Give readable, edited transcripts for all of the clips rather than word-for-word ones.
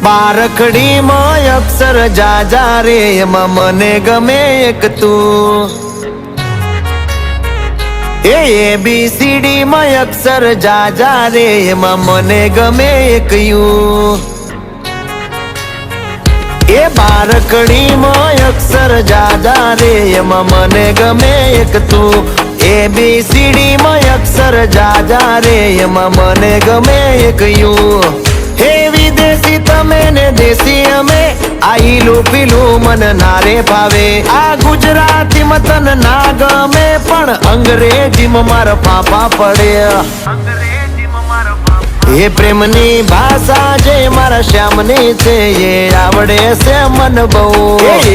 બારખડીમાં અક્ષર જાજા રે એમાં મને ગમે એક તું ABCD માં અક્ષર જાજા રે એમાં મને ગમે એક યુ એ બારખડીમાં અક્ષર જાજા રે એમાં મને ગમે એક તું ABCD માં અક્ષર જાજા રે એમાં મને ગમે એક યુ હે વિદેશી તમે ને દેશી અમે આઈલું પીલું મન નારે ભાવે આ ગુજરાતી મતન ના ગમે પણ અંગ્રેજીમાં મારા પાપા પડે એ પ્રેમની ભાષા જે મારા શ્યામની છે એ આવડે છે મન બહુ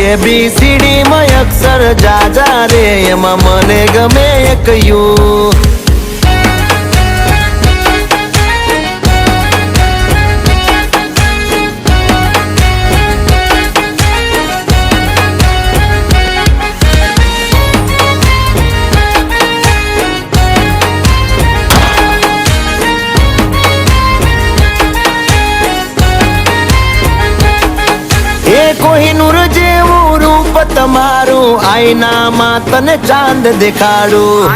ABCD માં અક્ષર જાજા રે એમાં મને ગમે એક યુ કોહિનૂર જેવું રૂપ તમારું આઈનામાં તને ચાંદ દેખાડું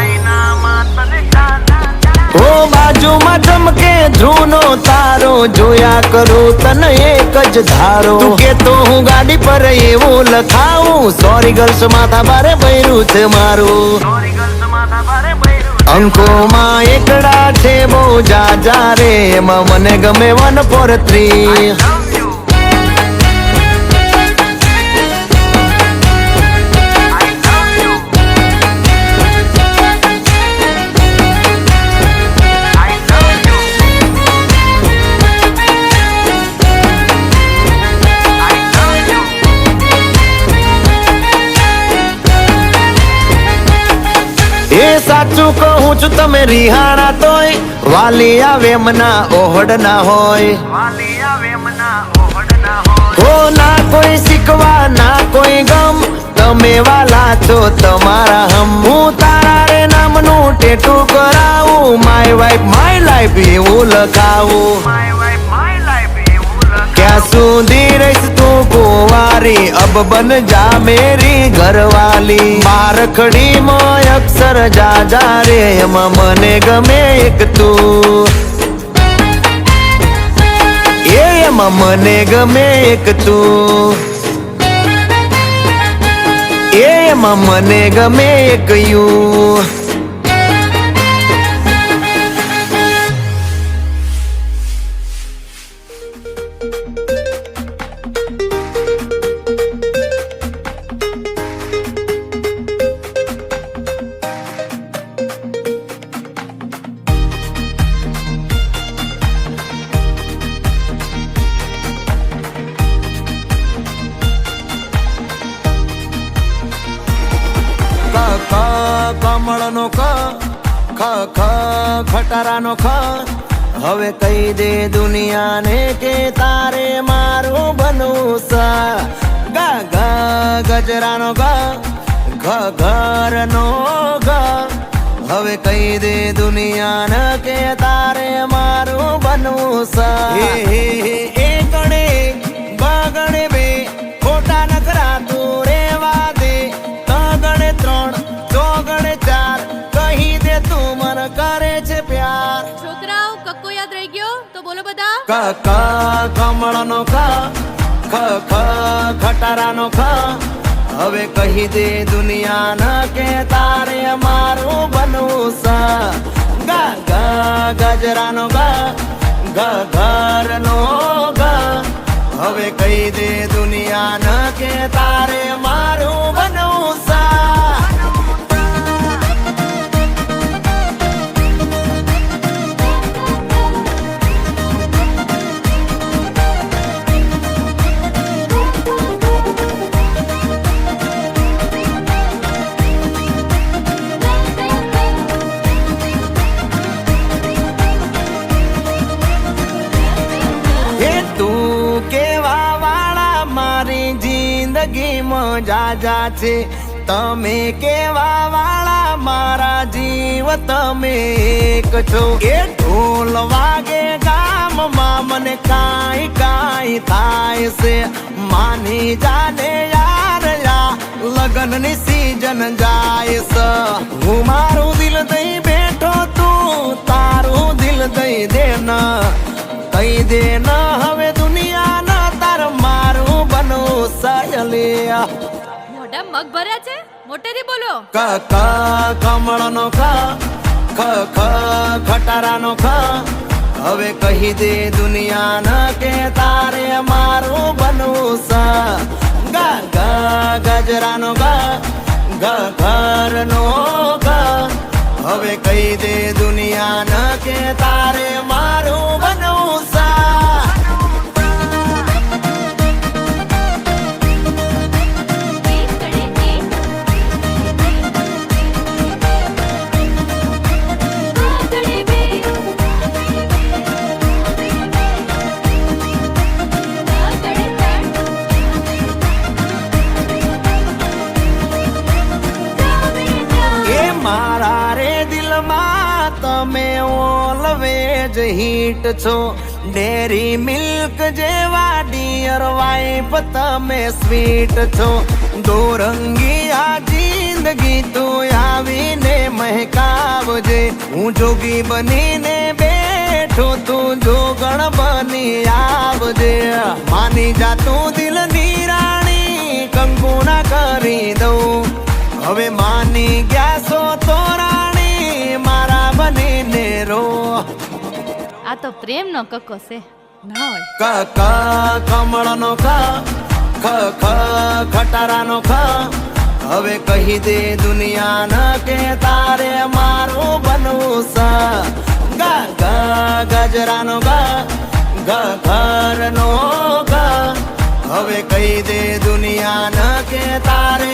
ઓ બાજુમાં ચમકે ધ્રુવનો તારો જોયા કરું તને એક જ ધારો તું કે તો હું ગાડી પર એવું લખાવું સોરી ગર્લ્સ માથા બારે બૈરું છે મારું અંકોમાં એકડા છે બહુ જાજા રે એમાં મને ગમે 143 સાચું કહું છું તમે રિહાણા તોય વાલી આવે મના ઓહડ ના હોય હો ના કોઈ શીખવા ના કોઈ ગમ તમે વાલા છો તમારા હમ હું તારા રે નામનું ટેટુ કરાવું માય વાઇફ માય લાઈફ એવું લખાવું ક્યાં સુધી રહીશ તું કુંવારી અબ બન જા મેરી ઘરવાલી બારખડીમાં અક્ષર જાજા રે એમાં મને ગમે એક તું એમાં મને ગમે એક તું એમાં મને ગમે એક યુ કમળનો ખ ખટારાનો ખ હવે કહી દે દુનિયાને કે તારે મારું બનવું સા ગા ગા ગજરાનો ઘ ઘરનો ઘ હવે કહી દે દુનિયાને કે તારે મારું બનવું સા હે એ ગણે બગણે બે ખોટા નખરા તું રેવા દે તગણે 3 ચોગણે 4 કહી દે તું મન કરે છે પ્યાર છોકરાઓ કક્કો યાદ રહી ગયો તો બોલો બધા ક કમળનો ખ ખટારાનો ખ હવે કહી દે દુનિયાને કે તારે મારું બનવું સા ગા ગા ગજરાનો ઘ ઘરનો ઘ હવે કહી દે દુનિયાને કે તારે મારું બનવું સા જિંદગીમાં જાજા છે તમે કેવા વાળા મારા જીવ તમે એક છો એ ઢોલ વાગે ગામમાં મને કાંઈ કાંઈ થાય છે માની જાને યાર લગનની સીઝન જાય છે હું મારું દિલ દઈ બેઠો તું તારું દિલ દઈ દે કઈ દે ન હવે દુનિયા ન તાર મારું બનવું સયલિયા મોઢા મગ ભર્યા છે મોટેથી બોલો ક ક કમળનો ખ ખટારાનો ખ હવે કહી દે દુનિયા ન કે તારે મારું બનવું સ ગ ગ ગજરાનો ગ ઘરનો ગ હવે કહી દે દુનિયા ન કે તારે મારું બનવું સા મારા રે દિલમાં તમે ઓલવેજ હિટ છો ડેરી મિલ્ક જેવા ડિયર વાઇફ તમે સ્વીટ છો દોરંગી આ જિંદગી તું આવીને મહેકાવજે હું જોગી બનીને બેઠો તું જોગણ બની આવજે માની જા તું દિલની રાણી કંકુના કરી દઉં હવે માની ગયા છો તો રાણી મારા બનીને રો આ તો પ્રેમનો કક્કો છે ના હોય ક ક કમળનો ખ ખટારાનો ખ હવે કહી દે દુનિયા ન કે તારે મારું બનવું સ ગ ગ ગજરાનો ગ ઘરનો ગ હવે કહી દે દુનિયા ન કે તારે